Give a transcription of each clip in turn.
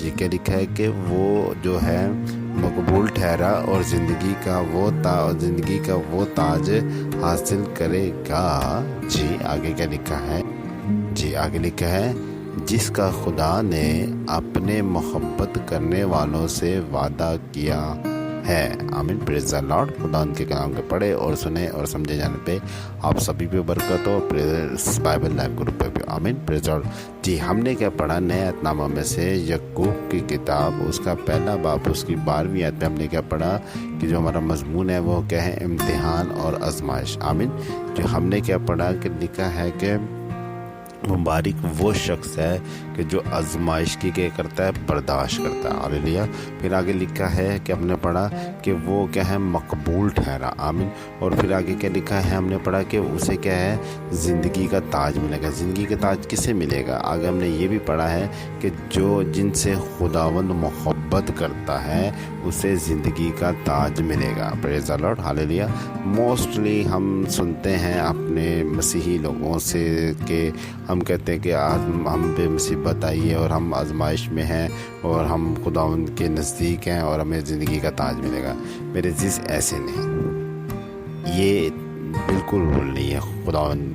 یہ کیا لکھا ہے کہ وہ جو ہے مقبول ٹھہرا اور زندگی کا وہ تاج حاصل کرے گا۔ جی آگے کیا لکھا ہے؟ جی آگے لکھا ہے جس کا خدا نے اپنے محبت کرنے والوں سے وعدہ کیا ہے۔ آمین، پریز دی لارڈ۔ خدا ان کے کلام کے پڑھے اور سنے اور سمجھے جانے پہ آپ سبھی پہ برکت ہو، پریز بائبل لائف گروپ پہ بھی۔ آمین، پریز دی لارڈ۔ جی ہم نے کیا پڑھا نئے عہد نامہ میں سے یعقوب کی کتاب، اس کا پہلا باب، اس کی 12ویں آیت پہ ہم نے کیا پڑھا کہ جو ہمارا مضمون ہے وہ کیا ہے؟ امتحان اور آزمائش۔ آمین۔ جو ہم نے کیا پڑھا کہ لکھا ہے کہ مبارک وہ شخص ہے کہ جو آزمائش کی کیا کرتا ہے؟ برداشت کرتا ہے۔ ہاللیلویا۔ پھر آگے لکھا ہے کہ ہم نے پڑھا کہ وہ کیا ہے؟ مقبول ٹھہرا۔ آمین۔ اور پھر آگے کیا لکھا ہے؟ ہم نے پڑھا کہ اسے کیا ہے؟ زندگی کا تاج ملے گا۔ زندگی کا تاج کسے ملے گا؟ آگے ہم نے یہ بھی پڑھا ہے کہ جن سے خداوند محبت کرتا ہے اسے زندگی کا تاج ملے گا۔ پریز دی لارڈ۔ ہاللیلویا۔ موسٹلی ہم سنتے ہیں اپنے مسیحی لوگوں سے کہ ہم کہتے ہیں کہ ہم پہ مصیبت آئی ہے اور ہم آزمائش میں ہیں اور ہم خداوند کے نزدیک ہیں اور ہمیں زندگی کا تاج ملے گا۔ میرے عزیز ایسے نہیں، یہ بالکل رول نہیں ہے خداوند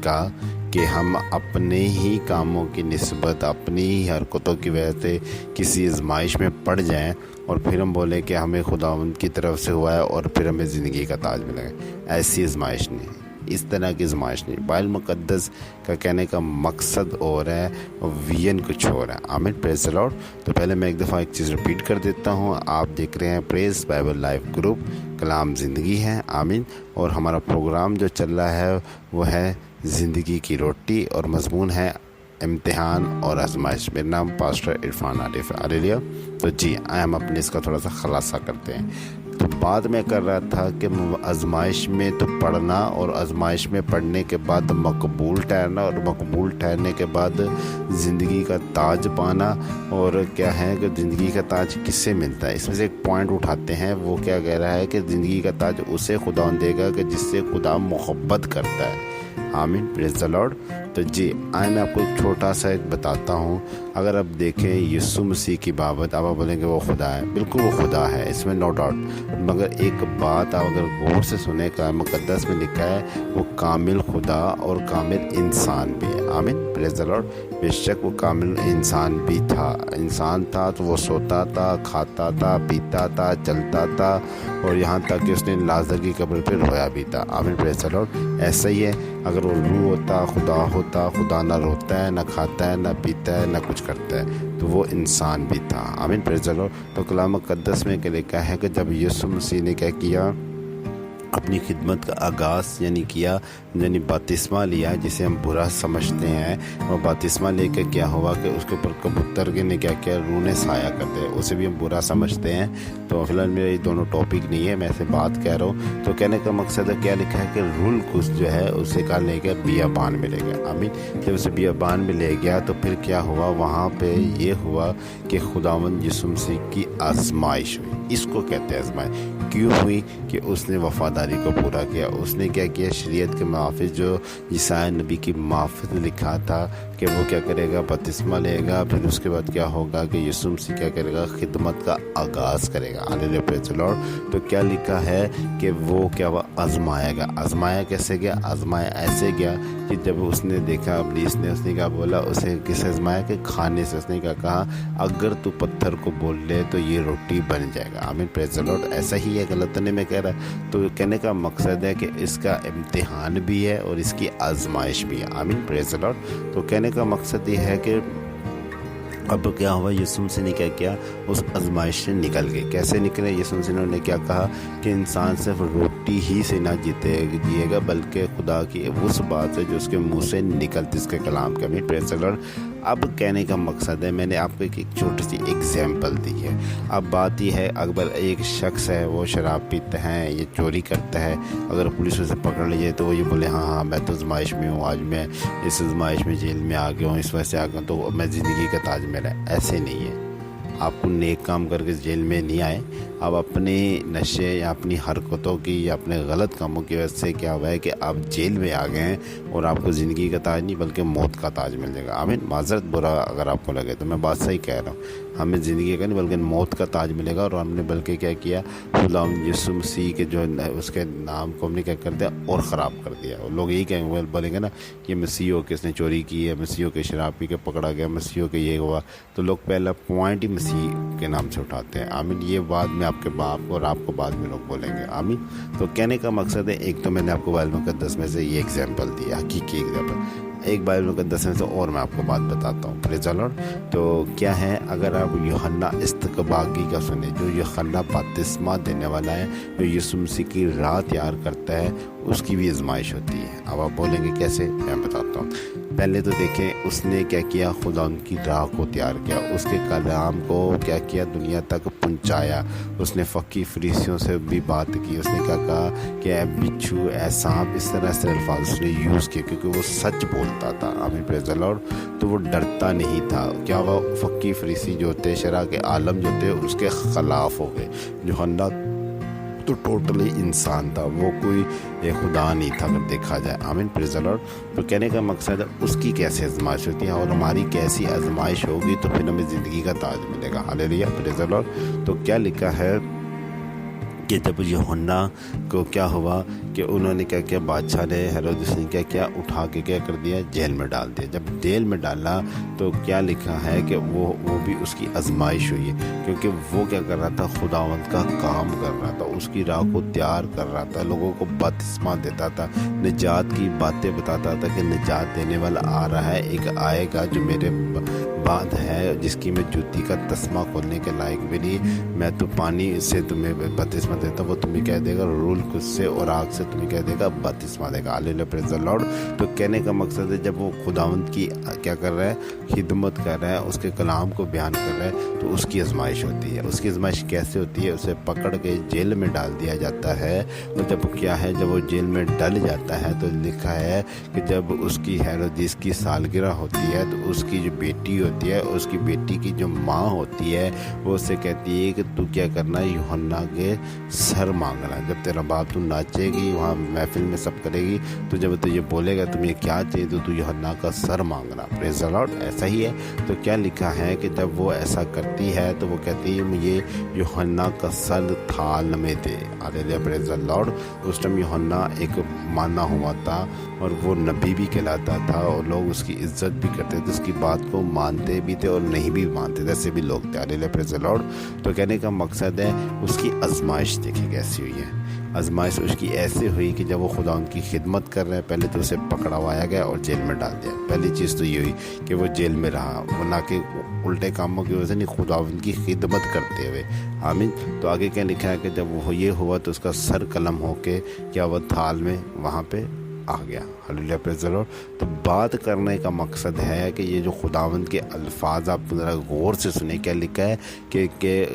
کا کہ ہم اپنے ہی کاموں کی نسبت، اپنی ہی حرکتوں کی وجہ سے کسی آزمائش میں پڑ جائیں اور پھر ہم بولیں کہ ہمیں خداوند کی طرف سے ہوا ہے اور پھر ہمیں زندگی کا تاج ملے گا۔ ایسی آزمائش نہیں، اس طرح کی آزمائش نہیں۔ بائبل مقدس کا کہنے کا مقصد اور ہے، ویژن کچھ اور ہے۔ آمین، پریز دی لارڈ۔ تو پہلے میں ایک دفعہ ایک چیز ریپیٹ کر دیتا ہوں۔ آپ دیکھ رہے ہیں پریز بائبل لائف گروپ، کلام زندگی ہے۔ آمین۔ اور ہمارا پروگرام جو چل رہا ہے وہ ہے زندگی کی روٹی اور مضمون ہے امتحان اور آزمائش۔ میرا نام پاسٹر عرفان عارف ہے۔ ہاللیلویا۔ تو جی ہم اپنے اس کا تھوڑا سا خلاصہ کرتے ہیں۔ تو بعد میں کر رہا تھا کہ آزمائش میں تو پڑھنا اور آزمائش میں پڑھنے کے بعد مقبول ٹھہرنا اور مقبول ٹھہرنے کے بعد زندگی کا تاج پانا، اور کیا ہے کہ زندگی کا تاج کس سے ملتا ہے۔ اس میں سے ایک پوائنٹ اٹھاتے ہیں، وہ کیا کہہ رہا ہے کہ زندگی کا تاج اسے خدا دے گا کہ جس سے خدا محبت کرتا ہے۔ آمین، پریز دی لارڈ۔ تو جی آئے میں آپ کو ایک چھوٹا سا ایک بتاتا ہوں۔ اگر آپ دیکھیں یسوع مسیح کی بابت، آپ بولیں گے وہ خدا ہے، بالکل وہ خدا ہے، اس میں نو ڈاؤٹ، مگر ایک بات آپ اگر غور سے سنیں، کلام مقدس میں لکھا ہے وہ کامل خدا اور کامل انسان بھی ہے۔ آمین، پریز دی لارڈ۔ بے شک وہ کامل انسان بھی تھا، انسان تھا تو وہ سوتا تھا، کھاتا تھا، پیتا تھا، چلتا تھا، اور یہاں تک کہ اس نے لازر کی قبر پہ رویا بھی تھا۔ آمین، پریز دی لارڈ۔ ایسا ہی ہے، اگر وہ روح ہوتا، خدا نہ روتا ہے، نہ کھاتا ہے، نہ پیتا ہے، نہ کچھ کرتا ہے، تو وہ انسان بھی تھا۔ آمین، پریز دی لارڈ۔ تو کلام مقدس میں کیا لکھا ہے کہ جب یسوع مسیح نے کیا کیا؟ اپنی خدمت کا آغاز یعنی بپتسمہ لیا، جسے ہم برا سمجھتے ہیں، اور بپتسمہ لے کے کیا ہوا کہ اس کے اوپر کبوتر کے نے کیا کیا؟ روح نے سایہ کر دیا، اسے بھی ہم برا سمجھتے ہیں۔ تو فی الحال میرے یہ دونوں ٹاپک نہیں ہے، میں ایسے بات کہہ رہا ہوں۔ تو کہنے کا مقصد ہے کیا لکھا ہے کہ روح القدس جو ہے اسے کہا لے گیا بیابان میں لے گیا۔ آمین۔ جب اسے بیابان میں لے گیا تو پھر کیا ہوا؟ وہاں پہ یہ ہوا کہ خداوند یسوع مسیح کی آزمائش ہوئی۔ اس کو کہتے ہیں آزمائش۔ کیوں ہوئی؟ کہ اس نے وفاداری کو پورا کیا۔ اس نے کیا کیا؟ شریعت کے محافظ جو یسایا نبی کی محافظ لکھا تھا کہ وہ کیا کرے گا؟ بپتسمہ لے گا، پھر اس کے بعد کیا ہوگا کہ یسوع مسیح کیا کرے گا؟ خدمت کا آغاز کرے گا۔ ہاللیلویا، پریز دی لارڈ۔ تو کیا لکھا ہے کہ وہ کیا آزمایا گیا۔ آزمایا کیسے گیا؟ آزمایا ایسے گیا کہ جب اس نے دیکھا ابلیس نے، اس نے کیا بولا؟ اسے کس آزمایا؟ کہ کھانے سے۔ اس نے کیا کہا؟ اگر تو پتھر کو بول لے تو یہ روٹی بن جائے گا۔ آمین، پریز دی لارڈ۔ ایسا ہی ہے غلطنے میں کہہ رہا ہے۔ تو کہنے کا مقصد ہے کہ اس کا امتحان بھی ہے اور اس کی آزمائش بھی ہے۔ آمین، پریز دی لارڈ۔ تو کہنے کا مقصد یہ ہے کہ اب کیا ہوا؟ یسوع مسیح نے کیا کیا؟ اس آزمائش سے نکل گئے۔ کیسے نکلے؟ یسوع مسیح نے کیا کہا کہ انسان صرف روٹی ہی سے نہ جیے گا بلکہ خدا کی اس بات سے جو اس کے منہ سے نکلتی، اس کے کلام کے۔ آمین، پریز دی لارڈ۔ اب کہنے کا مقصد ہے، میں نے آپ کو ایک چھوٹی سی ایگزامپل دی ہے۔ اب بات یہ ہے، اگر ایک شخص ہے وہ شراب پیتا ہے، یہ چوری کرتا ہے، اگر پولیس اسے پکڑ لیجیے تو وہ یہ بولے ہاں میں تو آزمائش میں ہوں، آج میں اس آزمائش میں جیل میں آ گیا ہوں، اس وجہ سے آ گیا ہوں، تو میں زندگی کا تاج میرا ہے۔ ایسے نہیں ہے۔ آپ کو نیک کام کر کے جیل میں نہیں آئے، آپ اپنے نشے یا اپنی حرکتوں کی یا اپنے غلط کاموں کی وجہ سے کیا ہوا ہے کہ آپ جیل میں آ گئے ہیں اور آپ کو زندگی کا تاج نہیں بلکہ موت کا تاج مل جائے گا۔ آمین۔ معذرت برا اگر آپ کو لگے تو میں بات صحیح کہہ رہا ہوں، ہمیں زندگی کا نہیں بلکہ موت کا تاج ملے گا۔ اور ہم نے بلکہ کیا کیا، خدا یسوع مسیح کے جو اس کے نام کو ہم نے کیا کر دیا اور خراب کر دیا۔ اور لوگ یہی کہیں گے، بولیں گے نا کہ مسیح ہو کے اس نے چوری کی ہے، مسیح ہو کے شراب پی کے پکڑا گیا، مسیح ہو کے یہ ہوا، تو لوگ پہلا پوائنٹ ہی مسیح کے نام سے اٹھاتے ہیں۔ آمین۔ یہ بات میں آپ کے باپ کو اور آپ کو بعد میں لوگ بولیں گے۔ آمین۔ تو کہنے کا مقصد ہے، ایک تو میں نے آپ کو بائبل مقدس میں سے یہ ایگزامپل دیا، حقیقی ایگزامپل۔ ایک بائبل مقدس میں سے اور میں آپ کو بات بتاتا ہوں، پریز دی لارڈ۔ تو کیا ہے، اگر آپ یوحنا استقباغی کا سنیں، جو یوحنا بپتسمہ دینے والا ہے، جو یسوع مسیح کی راہ تیار کرتا ہے، اس کی بھی آزمائش ہوتی ہے۔ اب آپ بولیں گے کیسے، میں بتاتا ہوں۔ پہلے تو دیکھیں اس نے کیا کیا، خدا ان کی راہ کو تیار کیا، اس کے کلام کو کیا کیا، دنیا تک پہنچایا۔ اس نے فقی فریسیوں سے بھی بات کی، اس نے کیا کہا کہ اے بچھو، اے سانپ، اس طرح الفاظ اس نے یوز کیے، کیونکہ وہ سچ بولتا تھا۔ آمین، پریز دی لارڈ۔ تو وہ ڈرتا نہیں تھا۔ کیا ہوا، فقی فریسی جو تھے، شرع کے عالم جو تھے، اس کے خلاف ہو گئے۔ یوحنا تو ٹوٹلی انسان تھا، وہ کوئی خدا نہیں تھا اگر دیکھا جائے۔ آمین، پریز دی لارڈ۔ تو کہنے کا مقصد ہے، اس کی کیسے آزمائش ہوتی ہے اور ہماری کیسی آزمائش ہوگی تو پھر ہمیں زندگی کا تاج ملے گا۔ ہاللیلویہ، پریز دی لارڈ۔ تو کیا لکھا ہے کہ جب یوحنا کو کیا ہوا کہ انہوں نے کیا کیا، بادشاہ نے، ہیرودس نے کیا کیا، اٹھا کے کیا کر دیا، جیل میں ڈال دیا۔ جب جیل میں ڈالا تو کیا لکھا ہے کہ وہ بھی اس کی آزمائش ہوئی ہے، کیونکہ وہ کیا کر رہا تھا، خداوند کا کام کر رہا تھا، اس کی راہ کو تیار کر رہا تھا، لوگوں کو بپتسمہ دیتا تھا، نجات کی باتیں بتاتا تھا کہ نجات دینے والا آ رہا ہے، ایک آئے گا جو میرے بعد ہے، جس کی میں جوتی کا تسمہ کھولنے کے لائق بھی نہیں، میں تو پانی سے تمہیں بپتسمہ دیتا ہوں، وہ تمہیں کہہ دے گا رول سے اور آگ سے تمہیں کہہ دے گا بپتسمہ دے گا۔ ہاللیلویہ، پریز دی لارڈ۔ تو کہنے کا مقصد ہے، جب وہ خداوند کی کیا کر رہا ہے، خدمت کر رہا ہے، اس کے کلام کو بیان کر رہا ہے، تو اس کی آزمائش ہوتی ہے۔ اس کی آزمائش کیسے ہوتی ہے، اسے پکڑ کے جیل میں ڈال دیا جاتا ہے۔ اور جب کیا ہے، جب وہ جیل میں ڈل جاتا ہے تو لکھا ہے کہ جب اس کی ہیرودیس کی سالگرہ ہوتی ہے تو اس کی جو بیٹی ہوتی ہے، اس کی بیٹی کی جو ماں ہوتی ہے، وہ اسے کہتی ہے کہ تو کیا کرنا ہے، یوحنا کے سر مانگنا ہے۔ جب تیرا باپ تو ناچے گی وہاں محفل میں سب کرے گی، تو جب تو یہ بولے گا تمہیں کیا چاہیے تو یوحنا کا سر مانگنا۔ پریز دی لارڈ۔ ایسا ہی ہے۔ تو کیا لکھا ہے کہ جب وہ ایسا کرتی ہے تو وہ کہتی ہے مجھے یوحنا کا سر تھال میں دے۔ ہاللیلویہ، پریز دی لارڈ۔ اس ٹائم یوحنا ایک مانا ہوا تھا اور وہ نبی بھی کہلاتا تھا، اور لوگ اس کی عزت بھی کرتے تھے، اس کی بات کو مانتے بھی تھے اور نہیں بھی مانتے تھے، ایسے بھی لوگ تھے۔ ہاللیلویہ، پریز دی لارڈ۔ تو کہنے کا مقصد ہے، اس کی آزمائش دیکھیں کیسی ہوئی ہے۔ آزمائش اس کی ایسے ہوئی کہ جب وہ خدا ان کی خدمت کر رہے ہیں، پہلے تو اسے پکڑوایا گیا اور جیل میں ڈال دیا۔ پہلی چیز تو یہ ہوئی کہ وہ جیل میں رہا، وہ نہ کہ الٹے کاموں کی وجہ سے نہیں، خدا ان کی خدمت کرتے ہوئے۔ آمین۔ تو آگے کیا لکھا ہے کہ جب وہ یہ ہوا تو اس کا سر قلم ہو کے کیا وہ تھال میں وہاں پہ آ گیا۔ ہاللیلویہ، پریز دی لارڈ۔ تو بات کرنے کا مقصد ہے کہ یہ جو خداوند کے الفاظ آپ ذرا غور سے سنیں، کیا لکھا ہے کہ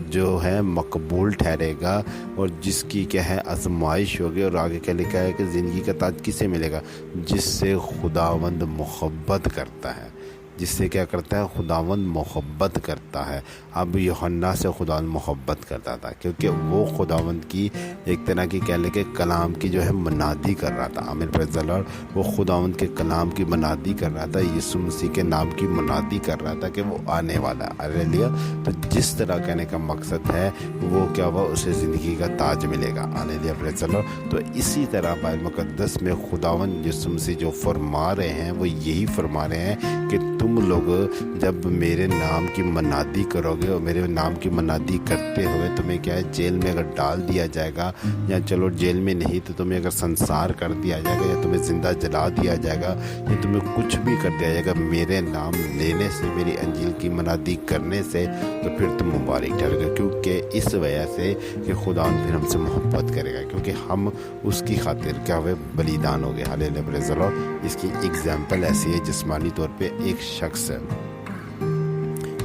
جو ہے مقبول ٹھہرے گا اور جس کی کیا ہے آزمائش ہوگی۔ اور آگے کیا لکھا ہے کہ زندگی کا تاج کسے ملے گا، جس سے خداوند محبت کرتا ہے، جس سے کیا کرتا ہے، خداوند محبت کرتا ہے۔ اب یوحنا سے خداوند محبت کرتا تھا، کیونکہ وہ خداوند کی ایک طرح کی کہہ لے کہ کلام کی جو ہے منادی کر رہا تھا۔ آمین، پریز دی لارڈ۔ وہ خداوند کے کلام کی منادی کر رہا تھا، یسوع مسیح کے نام کی منادی کر رہا تھا کہ وہ آنے والا ہے۔ ہاللیلویہ۔ تو جس طرح کہنے کا مقصد ہے، وہ کیا ہوا، اسے زندگی کا تاج ملے گا۔ ہاللیلویہ، پریز دی لارڈ۔ تو اسی طرح بائبل مقدس میں خداوند یسوع مسیح جو فرما رہے ہیں، وہ یہی فرما رہے ہیں کہ تم لوگ جب میرے نام کی منادی کرو گے، اور میرے نام کی منادی کرتے ہوئے تمہیں کیا ہے، جیل میں اگر ڈال دیا جائے گا، یا چلو جیل میں نہیں تو تمہیں اگر سنسار کر دیا جائے گا، یا تمہیں زندہ جلا دیا جائے گا، یا تمہیں کچھ بھی کر دیا جائے گا میرے نام لینے سے، میری انجیل کی منادی کرنے سے، تو پھر تم مبارک ٹھہرو گے، کیونکہ اس وجہ سے کہ خدا پھر ہم سے محبت کرے گا، کیونکہ ہم اس کی خاطر کیا ہوئے، بلیدان ہو گئے۔ ہاللیلویہ، پریز دی لارڈ۔ اس کی ایگزامپل ایسی ہے، جسمانی طور پہ ایک شخص ہے،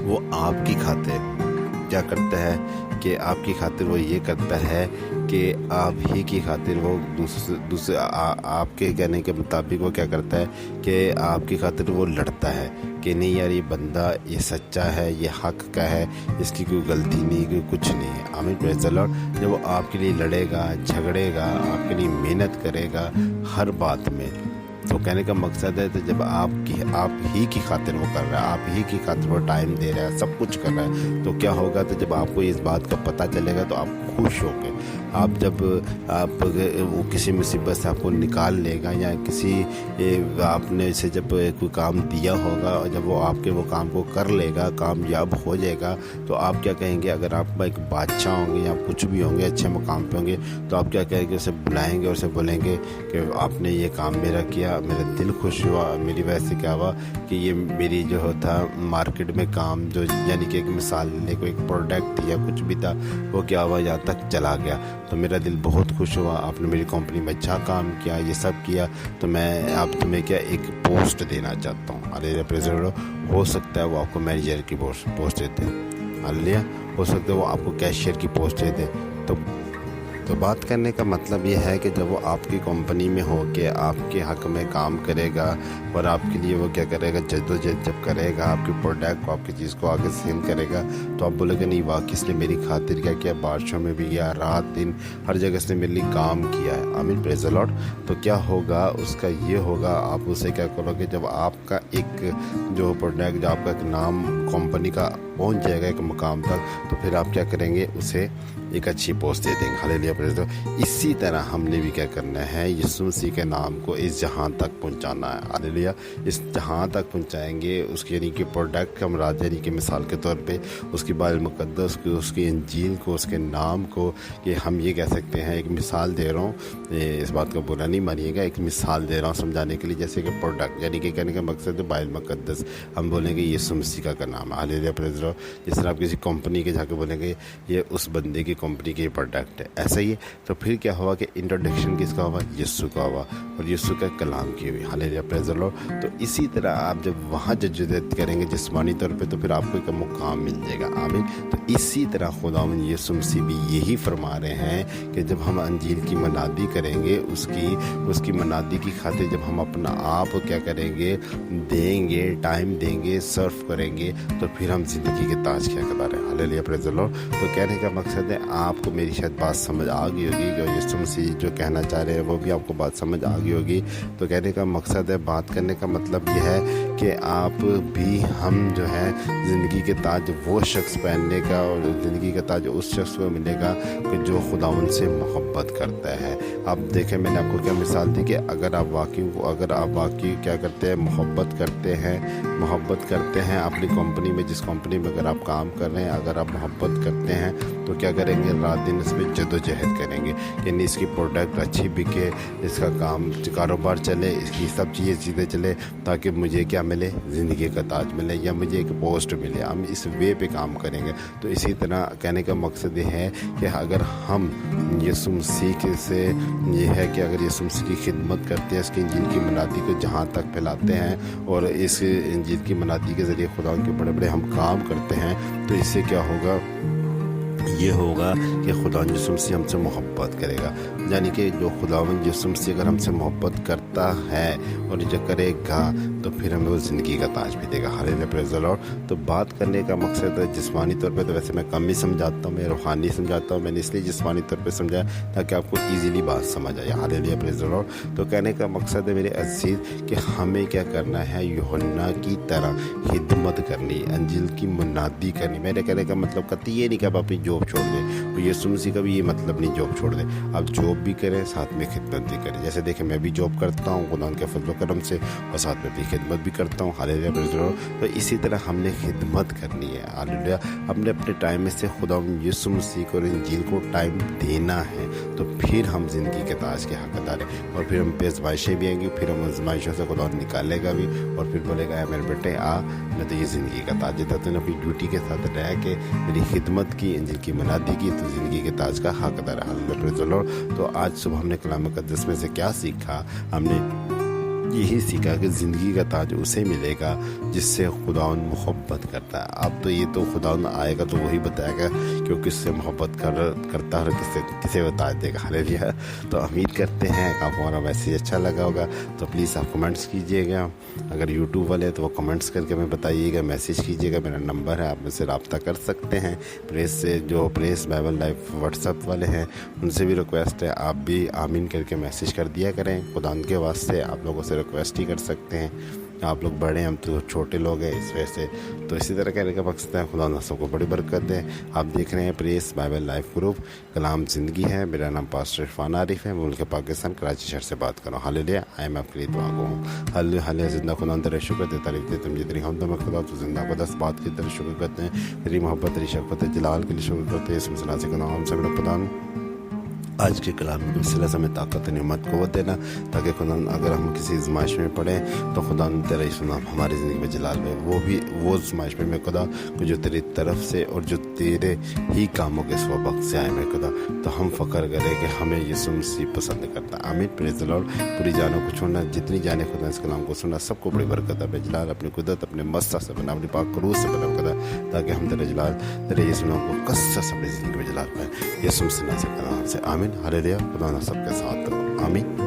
وہ آپ کی خاطر کیا کرتا ہے کہ آپ کی خاطر وہ یہ کرتا ہے کہ آپ ہی کی خاطر وہ دوسرے آپ کے کہنے کے مطابق وہ کیا کرتا ہے کہ آپ کی خاطر وہ لڑتا ہے کہ نہیں یار، یہ بندہ یہ سچا ہے، یہ حق کا ہے، اس کی کوئی غلطی نہیں، کوئی کچھ نہیں ہے۔ آمین، پریز دی لارڈ۔ جب وہ آپ کے لیے لڑے گا، جھگڑے گا، آپ کے لیے محنت کرے گا ہر بات میں، تو کہنے کا مقصد ہے تو جب آپ ہی کی خاطر وہ کر رہا ہے، آپ ہی کی خاطر وہ ٹائم دے رہا ہے، سب کچھ کر رہا ہے، تو کیا ہوگا؟ تو جب آپ کو اس بات کا پتہ چلے گا تو آپ خوش ہوں گے۔ جب وہ کسی مصیبت سے آپ کو نکال لے گا، یا کسی آپ نے اسے جب کوئی کام دیا ہوگا اور جب وہ آپ کے وہ کام کو کر لے گا، کامیاب ہو جائے گا، تو آپ کیا کہیں گے؟ اگر آپ ایک بادشاہ ہوں گے یا کچھ بھی ہوں گے، اچھے مقام پہ ہوں گے، تو آپ کیا کہیں گے؟ اسے بلائیں گے اور اسے بولیں گے کہ آپ نے یہ کام میرا کیا، میرا دل خوش ہوا، میری وجہ سے کیا ہوا کہ یہ میری جو ہوتا مارکیٹ میں کام جو یعنی کہ ایک مثال لے، کوئی ایک پروڈکٹ یا کچھ بھی تھا، وہ کیا ہوا یہاں تک چلا گیا، تو میرا دل بہت خوش ہوا، آپ نے میری کمپنی میں اچھا کام کیا، یہ سب کیا، تو میں اب تمہیں کیا ایک پوسٹ دینا چاہتا ہوں۔ ہو سکتا ہے وہ آپ کو مینیجر کی پوسٹ دیتے ہیں، ہو سکتا ہے وہ آپ کو کیشیئر کی پوسٹ دیتے۔ تو بات کرنے کا مطلب یہ ہے کہ جب وہ آپ کی کمپنی میں ہو کے آپ کے حق میں کام کرے گا اور آپ کے لیے وہ کیا کرے گا، جدوجہد جب کرے گا، آپ کے پروڈکٹ کو، آپ کی چیز کو آگے سیل کرے گا، تو آپ بولے گا نہیں واقعی اس نے میری خاطر کیا کیا، بارشوں میں بھی گیا، رات دن ہر جگہ اس نے میرے لیے کام کیا ہے۔ آمین، پریز دی لارڈ۔ تو کیا ہوگا اس کا؟ یہ ہوگا آپ اسے کیا کرو گے، جب آپ کا ایک جو پروڈکٹ، جو آپ کا ایک نام کمپنی کا پہنچ جائے گا ایک مقام تک، تو پھر آپ کیا کریں گے؟ اسے ایک اچھی پوسٹ دے دیں گے۔ ہاللیلویا، پریز دی لارڈ۔ اسی طرح ہم نے بھی کیا کرنا ہے؟ یسوع مسیح کے نام کو اس جہاں تک پہنچانا ہے۔ ہاللیلویا، اس جہاں تک پہنچائیں گے، اس کی یعنی کہ پروڈکٹ کا مراد، یعنی کہ مثال کے طور پہ اس کی بائبل مقدس کو، اس کی انجیل کو، اس کے نام کو، کہ ہم یہ کہہ سکتے ہیں، ایک مثال دے رہا ہوں، اس بات کا برا نہیں مانیے گا، ایک مثال دے رہا ہوں سمجھانے کے لیے، جیسے کہ پروڈکٹ یعنی کہ کہنے کا مقصد ہے بائبل مقدس، ہم بولیں گے یسوع مسیح کا نام ہے۔ ہاللیلویا، پریز دی لارڈ۔ جس طرح آپ کسی کمپنی کے جا کے بولیں گے یہ اس بندے کی کمپنی کی پروڈکٹ ہے، ایسا ہی ہے۔ تو پھر کیا ہوا کہ انٹروڈکشن کس کا ہوا؟ یسوع کا ہوا، اور یسوع کا کلام کی ہوئی۔ ہاللیلویا، پریز دی لارڈ۔ تو اسی طرح آپ جب وہاں جدوجہد کریں گے جسمانی طور پہ، تو پھر آپ کو ایک مقام مل جائے گا۔ آمین۔ تو اسی طرح خداوند یسوع مسیح بھی یہی فرما رہے ہیں کہ جب ہم انجیل کی منادی کریں گے، اس کی منادی کی خاطر جب ہم اپنا آپ کیا کریں گے؟ دیں گے، ٹائم دیں گے، سرو کریں گے، تو پھر ہم زندگی کے تاج کے حقدار ہیں۔ ہاللیلویا، پریز دی لارڈ۔ تو کہنے کا مقصد ہے آپ کو میری شاید بات سمجھ آ گئی ہوگی، جو یسوع مسیح جو کہنا چاہ رہے ہیں وہ بھی آپ کو بات سمجھ آ گئی ہوگی۔ تو کہنے کا مقصد ہے، بات کرنے کا مطلب یہ ہے کہ آپ بھی ہم جو ہے زندگی کے تاج وہ شخص پہننے کا، اور زندگی کا تاج اس شخص کو ملے گا کہ جو خداوند سے محبت کرتا ہے۔ اب دیکھیں میں نے آپ کو کیا مثال دی کہ اگر آپ واقعی کیا کرتے ہیں؟ محبت کرتے ہیں اپنی کمپنی میں، جس کمپنی میں اگر آپ کام کر رہے ہیں، اگر آپ محبت کرتے ہیں تو کیا کریں گے؟ رات دن اس پہ جدوجہد کریں گے کہ نہیں اس کی پروڈکٹ اچھی بکے، اس کا کاروبار چلے، اس کی سب چیزیں چلے، تاکہ مجھے کیا ملے؟ زندگی کا تاج ملے، یا مجھے ایک پوسٹ ملے۔ ہم اس وے پہ کام کریں گے۔ تو اسی طرح کہنے کا مقصد یہ ہے کہ اگر ہم یسوع مسیح سے یہ ہے کہ اگر یسوع مسیح کی خدمت کرتے ہیں، اس کی انجیل کی منادی کو جہاں تک پھیلاتے ہیں، اور اس انجیل کی منادی کے ذریعے خدا کے بڑے بڑے ہم کام کرتے ہیں، تو اس سے کیا ہوگا؟ یہ ہوگا کہ خداوند یسوع مسیح ہم سے محبت کرے گا، یعنی کہ جو خداوند یسوع مسیح اگر ہم سے محبت کرتا ہے اور جو کرے گا، تو پھر ہمیں وہ زندگی کا تاج بھی دے گا۔ ہاللیلویا، پریز دی لارڈ۔ تو بات کرنے کا مقصد ہے جسمانی طور پہ تو ویسے میں کم ہی سمجھاتا ہوں، میں روحانی سمجھاتا ہوں، میں نے اس لیے جسمانی طور پہ سمجھایا تاکہ آپ کو ایزیلی بات سمجھ آئے۔ ہاللیلویا، پریز دی لارڈ۔ تو کہنے کا مقصد ہے میرے عزیز کہ ہمیں کیا کرنا ہے؟ یوحنا کی طرح خدمت کرنی، انجیل کی منادی کرنی۔ میرے کہنے کا مطلب قطعی یہ نہیں کہ آپ اپنی جاب چھوڑ دیں، اور یسوع مسیح کا بھی یہ مطلب نہیں جاب چھوڑ دیں، آپ جاب بھی کریں، ساتھ میں خدمت بھی کریں۔ جیسے دیکھیں میں بھی جاب کرتا ہوں خدا کے فضل و کرم سے، اور ساتھ میں بھی خدمت بھی کرتا ہوں۔ ہاللیلویا، پریز دی لارڈ۔ تو اسی طرح ہم نے خدمت کرنی ہے۔ ہاللیلویا، ہم نے اپنے ٹائم میں سے خدا یسوع مسیح کو اور انجیل کو ٹائم دینا ہے، تو پھر ہم زندگی کے تاج کے حقدار ہیں، اور پھر ہم پہ آزمائشیں بھی آئیں گی، پھر ہم آزمائشوں سے خدا نکالے گا بھی، اور پھر بولے گا اے میرے بیٹے آ، میں تو یہ زندگی کا تاج دیتا، تو نے اپنی ڈیوٹی کے ساتھ رہ کے میری خدمت کی، انجیل کی منادی کی، تو زندگی کے تاج کا حقدار ہے۔ ہاللیلویا، پریز دی لارڈ۔ تو آج صبح ہم نے کلام مقدس میں سے کیا سیکھا؟ ہم نے یہی سیکھا کہ زندگی کا تاج اسے ملے گا جس سے خداوند محبت کرتا ہے۔ اب تو یہ تو خداوند آئے گا تو وہی بتائے گا کہ وہ کس سے محبت کرتا ہے اور کسے وہ تاج دے گا۔ ہاللیلویا۔ تو امید کرتے ہیں کہ آپ کو ہمارا میسیج اچھا لگا ہوگا، تو پلیز آپ کمنٹس کیجیے گا، اگر یوٹیوب والے تو وہ کمنٹس کر کے ہمیں بتائیے گا، میسیج کیجیے گا، میرا نمبر ہے، آپ مجھ سے رابطہ کر سکتے ہیں۔ Press Bible life what's app والے ہیں ان سے بھی ریکویسٹ ہے آپ بھی آمین کر کے میسیج کر دیا کریں، خداوند کے واسطے آپ لوگوں سے ریکویسٹ ہی کر سکتے ہیں. آپ لوگ بڑے ہیں, ہم تو چھوٹے لوگ ہیں, اس وجہ سے تو اسی طرح کہنے کا مقصد ہے. خدا نہ سب کو بڑی برکت دے. آپ دیکھ رہے ہیں پریس بائبل لائف گروپ, کلام زندگی ہے. میرا نام پاسٹر عرفان عارف ہے. میں ملک پاکستان کراچی شہر سے بات کر رہا ہوں. ہاللیلویا. آئے میں آپ کے لیے دعا ہوں. ہاللیلویا. زندہ خدا تیرے شکر دے, تعریف دے, تم جتنی ہم میں خدا تو زندہ خدا اس بات کی طرح شکر کرتے ہیں. تیری محبت, تیری شفقت, جلال کے لیے شکر کرتے ہیں. اس مسئلہ سے کلام سے میرا خدا آج کے کلام کے وسیلے سے ہمیں طاقت نعمت قوت دینا, تاکہ خدا اگر ہم کسی آزمائش میں پڑیں تو خدا تیرا سنا ہماری زندگی میں جلال میں وہ آزمائش میں خدا جو تیری طرف سے اور جو تیرے ہی کاموں کے سبق سے آئے میں خدا, تو ہم فخر کریں کہ ہمیں یسوع مسیح پسند کرتا. آمین. پریز دی لارڈ. پوری جانوں کو چھوڑنا, جتنی جانے خدا اس کلام کو سننا, سب کو بڑی برکت اپنے جلال, اپنی قدرت, اپنے مستہ سے بنا, اپنی پاک روح سے بنا خدا, تاکہ ہم تیرے جلال تیرے یسوع نام کو کثرت سے اپنی زندگی میں جلال پائیں. یسوع مسیح سے کلام سے آمین. ہاللیلویا. خدا نہ سب کے ساتھ. آمین.